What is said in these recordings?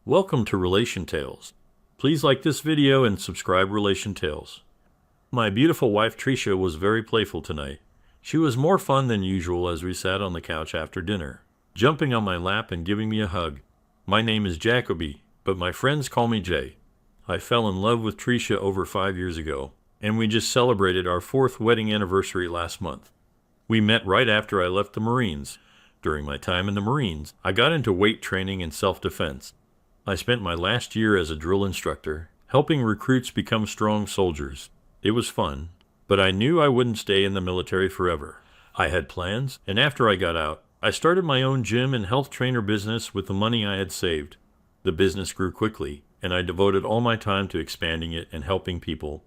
Welcome to Relation Tales. Please like this video and subscribe Relation Tales. My beautiful wife Tricia was very playful tonight. She was more fun than usual as we sat on the couch after dinner, jumping on my lap and giving me a hug. My name is Jacoby, but my friends call me Jay. I fell in love with Tricia over 5 years ago, and we just celebrated our 4th wedding anniversary last month. We met right after I left the Marines. During my time in the Marines, I got into weight training and self-defense. I spent my last year as a drill instructor, helping recruits become strong soldiers. It was fun, but I knew I wouldn't stay in the military forever. I had plans, and after I got out, I started my own gym and health trainer business with the money I had saved. The business grew quickly, and I devoted all my time to expanding it and helping people.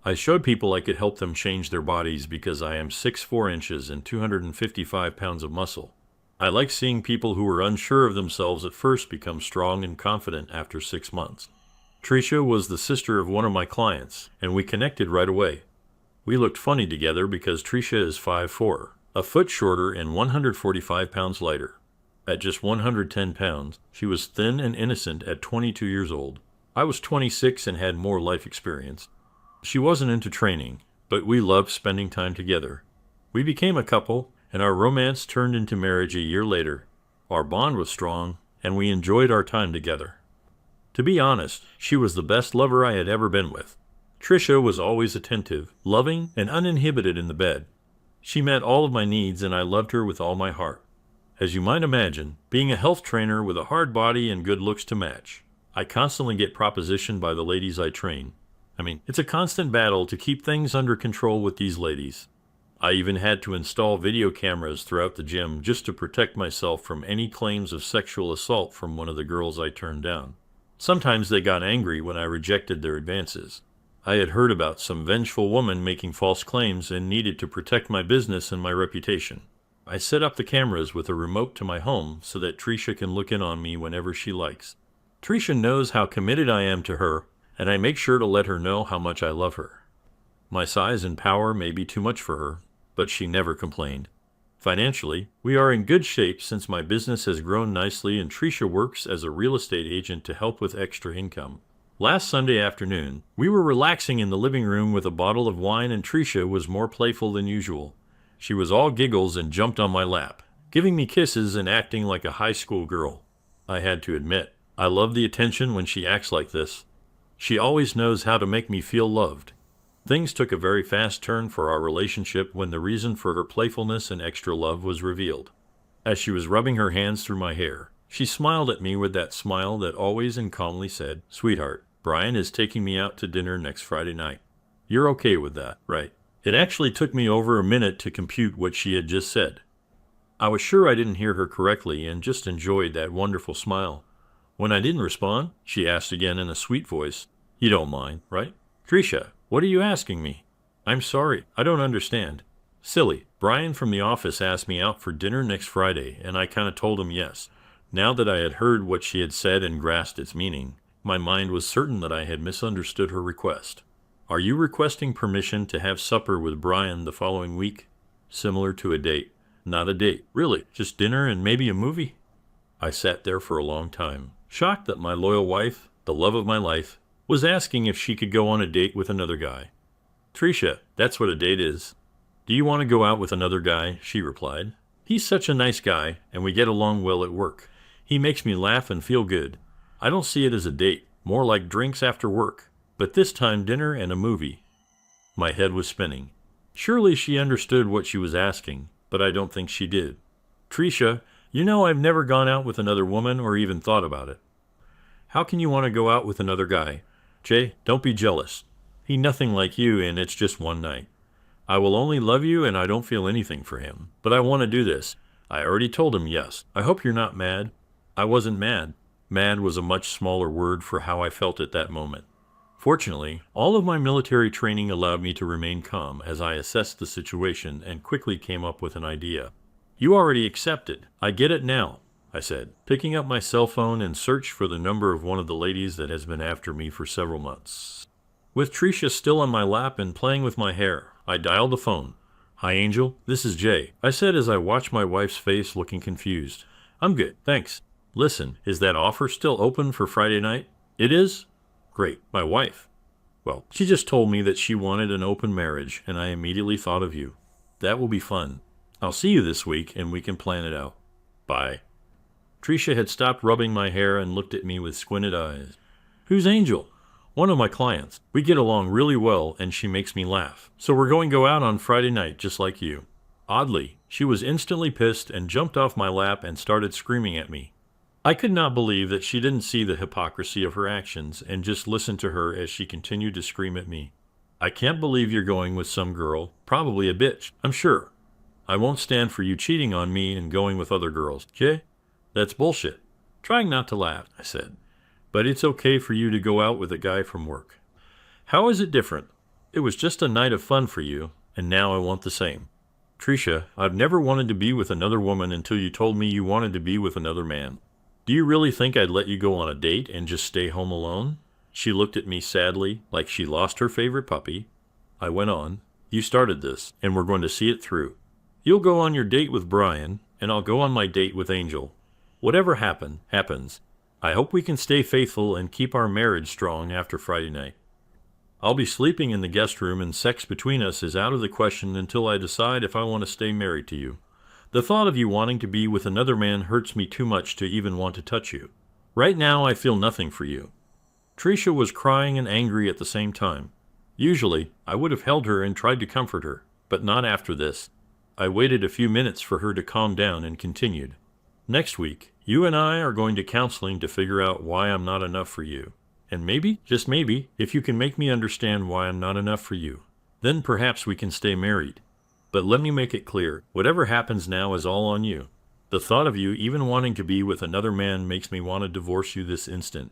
I showed people I could help them change their bodies because I am 6'4" and 255 pounds of muscle. I like seeing people who were unsure of themselves at first become strong and confident after 6 months. Tricia was the sister of one of my clients, and we connected right away. We looked funny together because Tricia is 5'4", a foot shorter and 145 pounds lighter. At just 110 pounds, she was thin and innocent at 22 years old. I was 26 and had more life experience. She wasn't into training, but we loved spending time together. We became a couple, and our romance turned into marriage a year later. Our bond was strong, and we enjoyed our time together. To be honest, she was the best lover I had ever been with. Tricia was always attentive, loving, and uninhibited in the bed. She met all of my needs, and I loved her with all my heart. As you might imagine, being a health trainer with a hard body and good looks to match, I constantly get propositioned by the ladies I train. It's a constant battle to keep things under control with these ladies. I even had to install video cameras throughout the gym just to protect myself from any claims of sexual assault from one of the girls I turned down. Sometimes they got angry when I rejected their advances. I had heard about some vengeful woman making false claims and needed to protect my business and my reputation. I set up the cameras with a remote to my home so that Tricia can look in on me whenever she likes. Tricia knows how committed I am to her, and I make sure to let her know how much I love her. My size and power may be too much for her, but she never complained. Financially, we are in good shape since my business has grown nicely and Tricia works as a real estate agent to help with extra income. Last Sunday afternoon, we were relaxing in the living room with a bottle of wine and Tricia was more playful than usual. She was all giggles and jumped on my lap, giving me kisses and acting like a high school girl. I had to admit, I love the attention when she acts like this. She always knows how to make me feel loved. Things took a very fast turn for our relationship when the reason for her playfulness and extra love was revealed. As she was rubbing her hands through my hair, she smiled at me with that smile that always and calmly said, "Sweetheart, Brian is taking me out to dinner next Friday night. You're okay with that, right?" It actually took me over a minute to compute what she had just said. I was sure I didn't hear her correctly and just enjoyed that wonderful smile. When I didn't respond, she asked again in a sweet voice, "You don't mind, right?" "Tricia, what are you asking me?" "I'm sorry, I don't understand." "Silly. Brian from the office asked me out for dinner next Friday, and I kinda told him yes." Now that I had heard what she had said and grasped its meaning, my mind was certain that I had misunderstood her request. "Are you requesting permission to have supper with Brian the following week?" "Similar to a date." "Not a date. Really? Just dinner and maybe a movie?" I sat there for a long time, shocked that my loyal wife, the love of my life, was asking if she could go on a date with another guy. "Tricia, that's what a date is." "Do you want to go out with another guy?" she replied. "He's such a nice guy, and we get along well at work. He makes me laugh and feel good. I don't see it as a date, more like drinks after work, but this time dinner and a movie." My head was spinning. Surely she understood what she was asking, but I don't think she did. "Tricia, you know I've never gone out with another woman or even thought about it." "How can you want to go out with another guy? Jay, don't be jealous. He's nothing like you and it's just one night. I will only love you and I don't feel anything for him, but I want to do this. I already told him yes. I hope you're not mad." I wasn't mad. Mad was a much smaller word for how I felt at that moment. Fortunately, all of my military training allowed me to remain calm as I assessed the situation and quickly came up with an idea. "You already accepted. I get it now," I said, picking up my cell phone and searched for the number of one of the ladies that has been after me for several months. With Tricia still on my lap and playing with my hair, I dialed the phone. "Hi, Angel. This is Jay," I said as I watched my wife's face looking confused. "I'm good, thanks." Listen, is that offer still open for Friday night? It is? Great. My wife. Well, she just told me that she wanted an open marriage, and I immediately thought of you. That will be fun. I'll see you this week, and we can plan it out. Bye. Tricia had stopped rubbing my hair and looked at me with squinted eyes. Who's Angel? One of my clients. We get along really well, and she makes me laugh. So we're going to go out on Friday night, just like you. Oddly, she was instantly pissed and jumped off my lap and started screaming at me. I could not believe that she didn't see the hypocrisy of her actions and just listened to her as she continued to scream at me. I can't believe you're going with some girl, probably a bitch, I'm sure. I won't stand for you cheating on me and going with other girls, okay? That's bullshit. Trying not to laugh, I said. But it's okay for you to go out with a guy from work. How is it different? It was just a night of fun for you, and now I want the same. Tricia, I've never wanted to be with another woman until you told me you wanted to be with another man. Do you really think I'd let you go on a date and just stay home alone? She looked at me sadly, like she lost her favorite puppy. I went on. You started this, and we're going to see it through. You'll go on your date with Brian, and I'll go on my date with Angel. Whatever happens. I hope we can stay faithful and keep our marriage strong after Friday night. I'll be sleeping in the guest room, and sex between us is out of the question until I decide if I want to stay married to you. The thought of you wanting to be with another man hurts me too much to even want to touch you. Right now, I feel nothing for you. Tricia was crying and angry at the same time. Usually, I would have held her and tried to comfort her, but not after this. I waited a few minutes for her to calm down and continued. Next week, you and I are going to counseling to figure out why I'm not enough for you. And maybe, just maybe, if you can make me understand why I'm not enough for you, then perhaps we can stay married. But let me make it clear, whatever happens now is all on you. The thought of you even wanting to be with another man makes me want to divorce you this instant.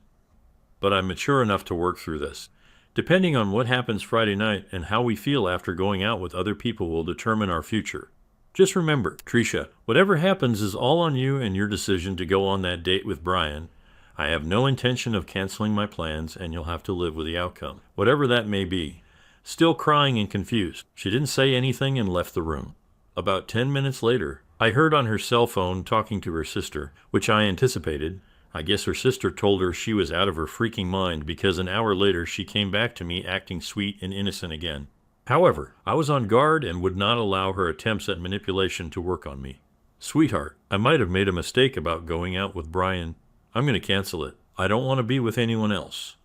But I'm mature enough to work through this. Depending on what happens Friday night and how we feel after going out with other people will determine our future. Just remember, Tricia, whatever happens is all on you and your decision to go on that date with Brian. I have no intention of canceling my plans, and you'll have to live with the outcome, whatever that may be. Still crying and confused, she didn't say anything and left the room. About 10 minutes later, I heard on her cell phone talking to her sister, which I anticipated. I guess her sister told her she was out of her freaking mind because an hour later she came back to me acting sweet and innocent again. However, I was on guard and would not allow her attempts at manipulation to work on me. Sweetheart, I might have made a mistake about going out with Brian. I'm going to cancel it. I don't want to be with anyone else.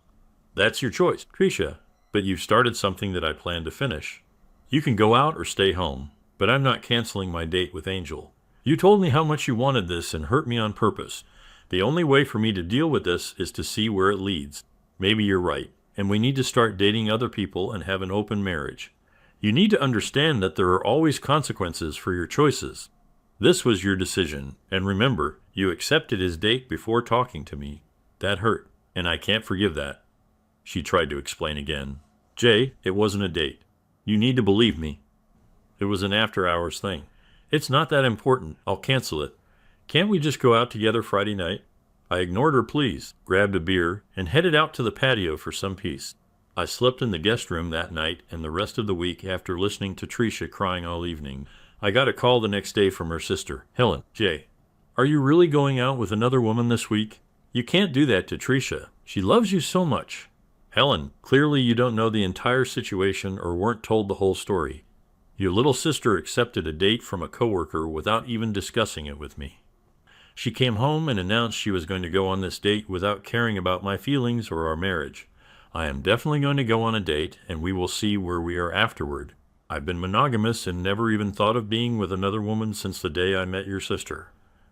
That's your choice, Tricia. But you've started something that I plan to finish. You can go out or stay home, but I'm not canceling my date with Angel. You told me how much you wanted this and hurt me on purpose. The only way for me to deal with this is to see where it leads. Maybe you're right, and we need to start dating other people and have an open marriage. You need to understand that there are always consequences for your choices. This was your decision, and remember, you accepted his date before talking to me. That hurt, and I can't forgive that. She tried to explain again. Jay, it wasn't a date. You need to believe me. It was an after-hours thing. It's not that important. I'll cancel it. Can't we just go out together Friday night? I ignored her pleas, grabbed a beer, and headed out to the patio for some peace. I slept in the guest room that night and the rest of the week after listening to Tricia crying all evening. I got a call the next day from her sister, Helen. Jay, are you really going out with another woman this week? You can't do that to Tricia. She loves you so much. Helen, clearly you don't know the entire situation or weren't told the whole story. Your little sister accepted a date from a coworker without even discussing it with me. She came home and announced she was going to go on this date without caring about my feelings or our marriage. I am definitely going to go on a date, and we will see where we are afterward. I've been monogamous and never even thought of being with another woman since the day I met your sister.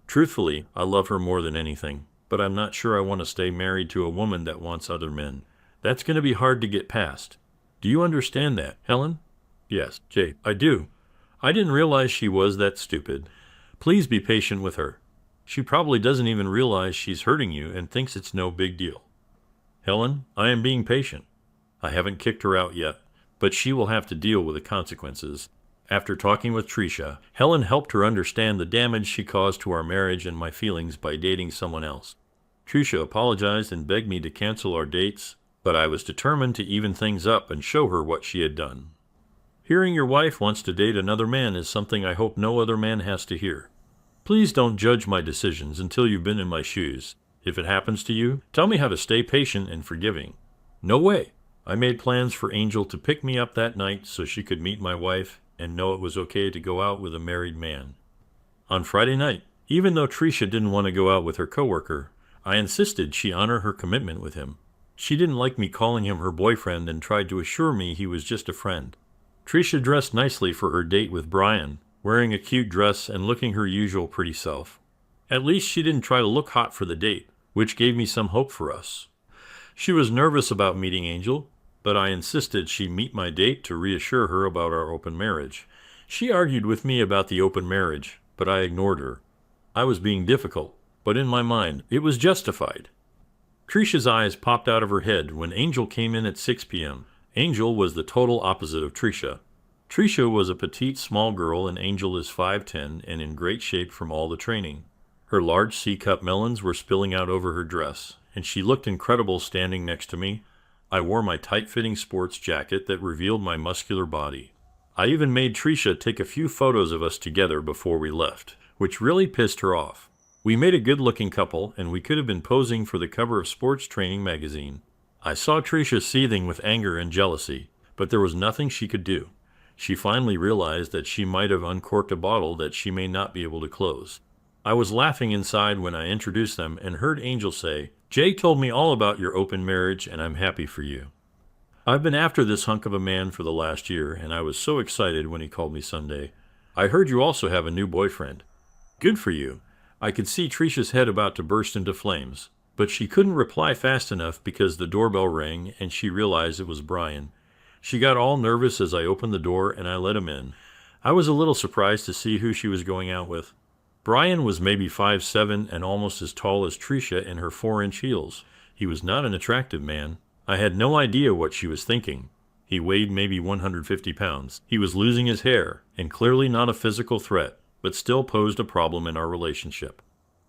Truthfully, I love her more than anything, but I'm not sure I want to stay married to a woman that wants other men. That's going to be hard to get past. Do you understand that, Helen? Yes, Jay, I do. I didn't realize she was that stupid. Please be patient with her. She probably doesn't even realize she's hurting you and thinks it's no big deal. Helen, I am being patient. I haven't kicked her out yet, but she will have to deal with the consequences. After talking with Tricia, Helen helped her understand the damage she caused to our marriage and my feelings by dating someone else. Tricia apologized and begged me to cancel our dates, but I was determined to even things up and show her what she had done. Hearing your wife wants to date another man is something I hope no other man has to hear. Please don't judge my decisions until you've been in my shoes. If it happens to you, tell me how to stay patient and forgiving. No way. I made plans for Angel to pick me up that night so she could meet my wife and know it was okay to go out with a married man. On Friday night, even though Tricia didn't want to go out with her coworker, I insisted she honor her commitment with him. She didn't like me calling him her boyfriend and tried to assure me he was just a friend. Tricia dressed nicely for her date with Brian, wearing a cute dress and looking her usual pretty self. At least she didn't try to look hot for the date, which gave me some hope for us. She was nervous about meeting Angel, but I insisted she meet my date to reassure her about our open marriage. She argued with me about the open marriage, but I ignored her. I was being difficult, but in my mind, it was justified. Tricia's eyes popped out of her head when Angel came in at 6 p.m. Angel was the total opposite of Tricia. Tricia was a petite, small girl, and Angel is 5'10" and in great shape from all the training. Her large C-cup melons were spilling out over her dress, and she looked incredible standing next to me. I wore my tight-fitting sports jacket that revealed my muscular body. I even made Tricia take a few photos of us together before we left, which really pissed her off. We made a good-looking couple, and we could have been posing for the cover of Sports Training magazine. I saw Tricia seething with anger and jealousy, but there was nothing she could do. She finally realized that she might have uncorked a bottle that she may not be able to close. I was laughing inside when I introduced them and heard Angel say, "Jay told me all about your open marriage, and I'm happy for you." I've been after this hunk of a man for the last year, and I was so excited when he called me Sunday. I heard you also have a new boyfriend. Good for you. I could see Tricia's head about to burst into flames, but she couldn't reply fast enough because the doorbell rang and she realized it was Brian. She got all nervous as I opened the door and I let him in. I was a little surprised to see who she was going out with. Brian was maybe 5'7" and almost as tall as Tricia in her 4-inch heels. He was not an attractive man. I had no idea what she was thinking. He weighed maybe 150 pounds. He was losing his hair, and clearly not a physical threat, but still posed a problem in our relationship.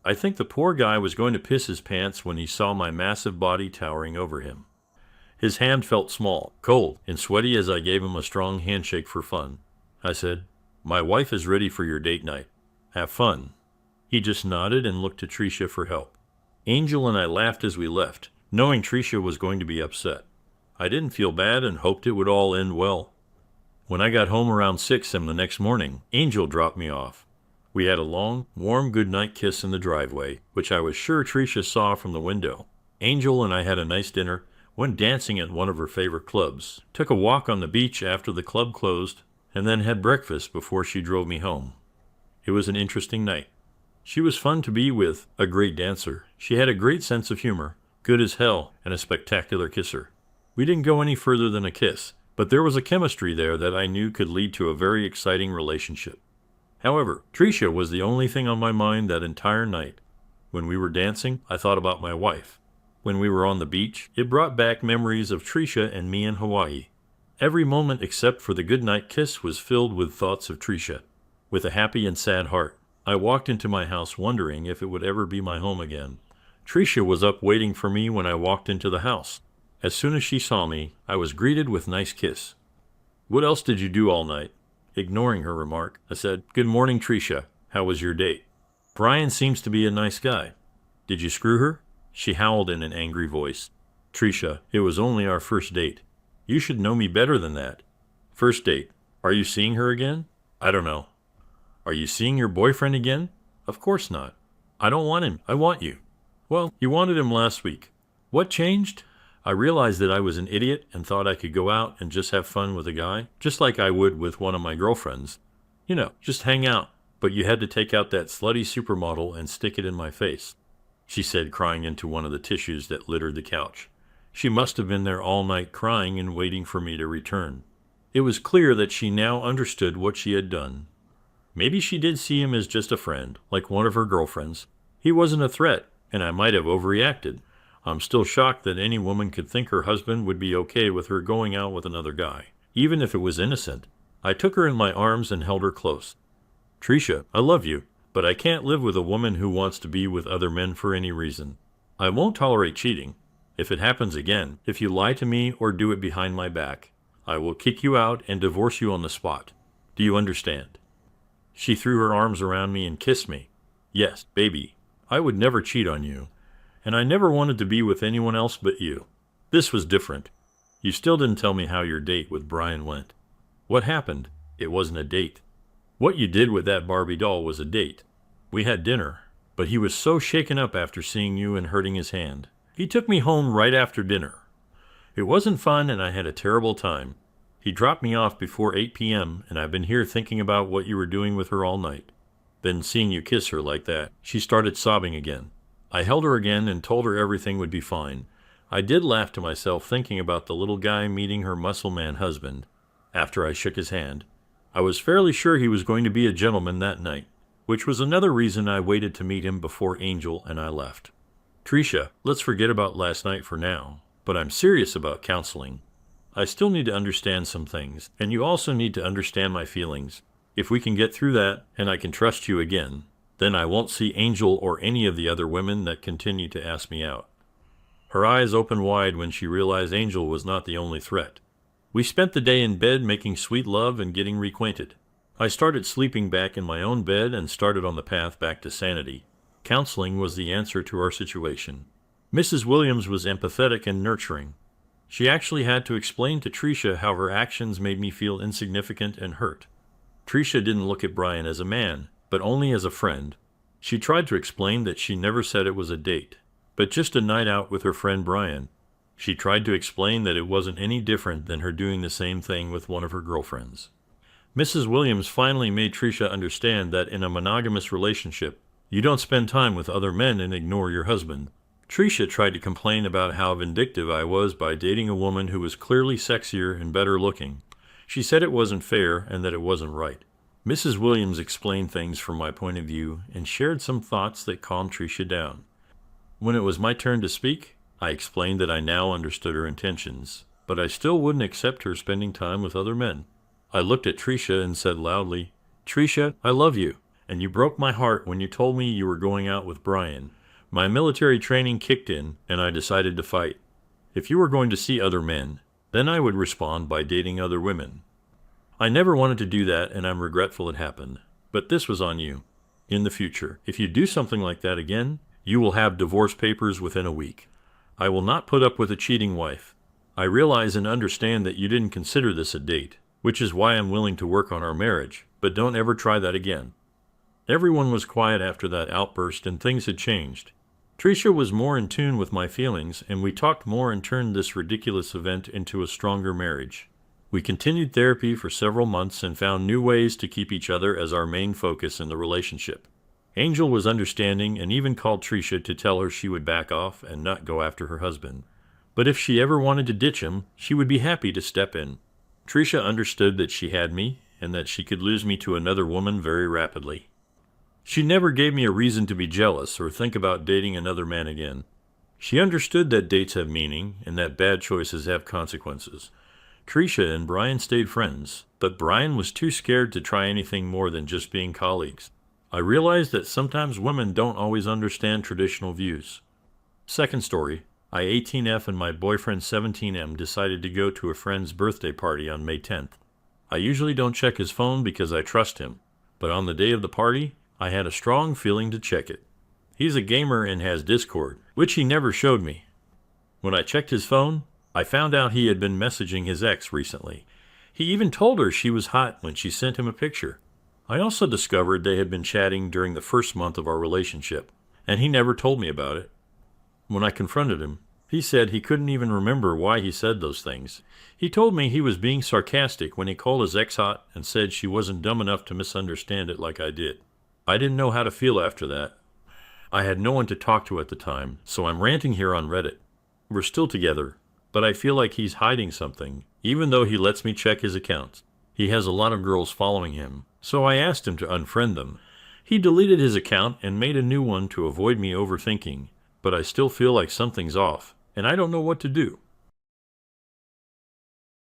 I think the poor guy was going to piss his pants when he saw my massive body towering over him. His hand felt small, cold, and sweaty as I gave him a strong handshake for fun. I said, "My wife is ready for your date night. Have fun." He just nodded and looked to Tricia for help. Angel and I laughed as we left, knowing Tricia was going to be upset. I didn't feel bad and hoped it would all end well. When I got home around 6 a.m. the next morning, Angel dropped me off. We had a long, warm goodnight kiss in the driveway, which I was sure Tricia saw from the window. Angel and I had a nice dinner, went dancing at one of her favorite clubs, took a walk on the beach after the club closed, and then had breakfast before she drove me home. It was an interesting night. She was fun to be with, a great dancer. She had a great sense of humor, good as hell, and a spectacular kisser. We didn't go any further than a kiss, but there was a chemistry there that I knew could lead to a very exciting relationship. However, Tricia was the only thing on my mind that entire night. When we were dancing, I thought about my wife. When we were on the beach, it brought back memories of Tricia and me in Hawaii. Every moment except for the goodnight kiss was filled with thoughts of Tricia. With a happy and sad heart, I walked into my house wondering if it would ever be my home again. Tricia was up waiting for me when I walked into the house. As soon as she saw me, I was greeted with a nice kiss. "What else did you do all night?" Ignoring her remark, I said, "Good morning, Tricia. How was your date?" "Brian seems to be a nice guy." "Did you screw her?" She howled in an angry voice. "Tricia, it was only our first date. You should know me better than that." "First date. Are you seeing her again?" "I don't know." "Are you seeing your boyfriend again?" "Of course not." "I don't want him. I want you." "Well, you wanted him last week. What changed?" I realized that I was an idiot and thought I could go out and just have fun with a guy, just like I would with one of my girlfriends. You know, just hang out. But you had to take out that slutty supermodel and stick it in my face, she said, crying into one of the tissues that littered the couch. She must have been there all night crying and waiting for me to return. It was clear that she now understood what she had done. Maybe she did see him as just a friend, like one of her girlfriends. He wasn't a threat, and I might have overreacted. I'm still shocked that any woman could think her husband would be okay with her going out with another guy, even if it was innocent. I took her in my arms and held her close. "Tricia, I love you, but I can't live with a woman who wants to be with other men for any reason. I won't tolerate cheating. If it happens again, if you lie to me or do it behind my back, I will kick you out and divorce you on the spot. Do you understand?" She threw her arms around me and kissed me. Yes, baby, I would never cheat on you, and I never wanted to be with anyone else but you. This was different. You still didn't tell me how your date with Brian went. What happened? It wasn't a date. What you did with that Barbie doll was a date. We had dinner, but he was so shaken up after seeing you and hurting his hand. He took me home right after dinner. It wasn't fun and I had a terrible time. He dropped me off before 8 p.m. and I've been here thinking about what you were doing with her all night. Then seeing you kiss her like that, she started sobbing again. I held her again and told her everything would be fine. I did laugh to myself thinking about the little guy meeting her muscle man husband. After I shook his hand, I was fairly sure he was going to be a gentleman that night, which was another reason I waited to meet him before Angel and I left. Tricia, let's forget about last night for now, but I'm serious about counseling. I still need to understand some things, and you also need to understand my feelings. If we can get through that, and I can trust you again, then I won't see Angel or any of the other women that continue to ask me out. Her eyes opened wide when she realized Angel was not the only threat. We spent the day in bed making sweet love and getting reacquainted. I started sleeping back in my own bed and started on the path back to sanity. Counseling was the answer to our situation. Mrs. Williams was empathetic and nurturing. She actually had to explain to Tricia how her actions made me feel insignificant and hurt. Tricia didn't look at Brian as a man, but only as a friend. She tried to explain that she never said it was a date, but just a night out with her friend Brian. She tried to explain that it wasn't any different than her doing the same thing with one of her girlfriends. Mrs. Williams finally made Tricia understand that in a monogamous relationship, you don't spend time with other men and ignore your husband. Tricia tried to complain about how vindictive I was by dating a woman who was clearly sexier and better looking. She said it wasn't fair and that it wasn't right. Mrs. Williams explained things from my point of view and shared some thoughts that calmed Tricia down. When it was my turn to speak, I explained that I now understood her intentions, but I still wouldn't accept her spending time with other men. I looked at Tricia and said loudly, "Tricia, I love you, and you broke my heart when you told me you were going out with Brian. My military training kicked in, and I decided to fight. If you were going to see other men, then I would respond by dating other women. I never wanted to do that, and I'm regretful it happened. But this was on you. In the future, if you do something like that again, you will have divorce papers within a week. I will not put up with a cheating wife. I realize and understand that you didn't consider this a date, which is why I'm willing to work on our marriage, but don't ever try that again." Everyone was quiet after that outburst, and things had changed. Tricia was more in tune with my feelings, and we talked more and turned this ridiculous event into a stronger marriage. We continued therapy for several months and found new ways to keep each other as our main focus in the relationship. Angel was understanding and even called Tricia to tell her she would back off and not go after her husband. But if she ever wanted to ditch him, she would be happy to step in. Tricia understood that she had me and that she could lose me to another woman very rapidly. She never gave me a reason to be jealous or think about dating another man again. She understood that dates have meaning and that bad choices have consequences. Tricia and Brian stayed friends, but Brian was too scared to try anything more than just being colleagues. I realized that sometimes women don't always understand traditional views. Second story, I 18F and my boyfriend 17M decided to go to a friend's birthday party on May 10th. I usually don't check his phone because I trust him, but on the day of the party, I had a strong feeling to check it. He's a gamer and has Discord, which he never showed me. When I checked his phone, I found out he had been messaging his ex recently. He even told her she was hot when she sent him a picture. I also discovered they had been chatting during the first month of our relationship, and he never told me about it. When I confronted him, he said he couldn't even remember why he said those things. He told me he was being sarcastic when he called his ex hot and said she wasn't dumb enough to misunderstand it like I did. I didn't know how to feel after that. I had no one to talk to at the time, so I'm ranting here on Reddit. We're still together, but I feel like he's hiding something, even though he lets me check his accounts. He has a lot of girls following him, so I asked him to unfriend them. He deleted his account and made a new one to avoid me overthinking, but I still feel like something's off, and I don't know what to do.